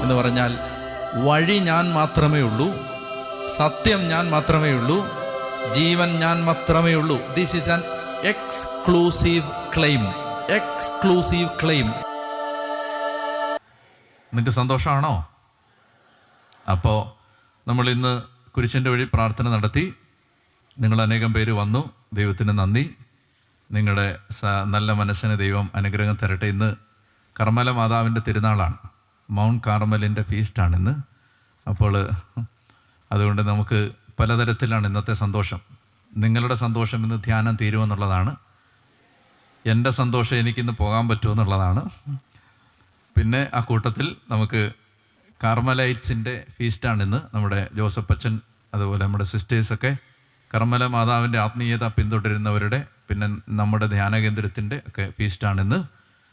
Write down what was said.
എന്ന് പറഞ്ഞാൽ വഴി ഞാൻ മാത്രമേ ഉള്ളൂ, സത്യം ഞാൻ മാത്രമേ ഉള്ളൂ, ജീവൻ ഞാൻ മാത്രമേ ഉള്ളൂ. This is an exclusive claim. Exclusive claim. നിങ്ങൾക്ക് സന്തോഷമാണോ? അപ്പോൾ നമ്മൾ ഇന്ന് കുരിശിൻ്റെ വഴി പ്രാർത്ഥന നടത്തി. നിങ്ങൾ അനേകം പേര് വന്നു. ദൈവത്തിന് നന്ദി. നിങ്ങളുടെ നല്ല മനസ്സിന് ദൈവം അനുഗ്രഹം തരട്ടെ. ഇന്ന് കർമ്മല മാതാവിൻ്റെ തിരുനാളാണ്. മൗണ്ട് കാർമലിൻ്റെ ഫീസ്റ്റാണിന്ന്. അപ്പോൾ അതുകൊണ്ട് നമുക്ക് പലതരത്തിലാണ് ഇന്നത്തെ സന്തോഷം. നിങ്ങളുടെ സന്തോഷം ഇന്ന് ധ്യാനം തീരുമെന്നുള്ളതാണ്. എൻ്റെ സന്തോഷം എനിക്കിന്ന് പോകാൻ പറ്റുമെന്നുള്ളതാണ്. പിന്നെ ആ കൂട്ടത്തിൽ നമുക്ക് കാർമലൈറ്റ്സിൻ്റെ ഫീസ്റ്റാണിന്ന്. നമ്മുടെ ജോസഫ് അച്ഛൻ അതുപോലെ നമ്മുടെ സിസ്റ്റേഴ്സൊക്കെ കർമ്മല മാതാവിൻ്റെ ആത്മീയത പിന്തുടരുന്നവരുടെ, പിന്നെ നമ്മുടെ ധ്യാന കേന്ദ്രത്തിൻ്റെ ഒക്കെ ഫീസ്റ്റാണിന്ന്.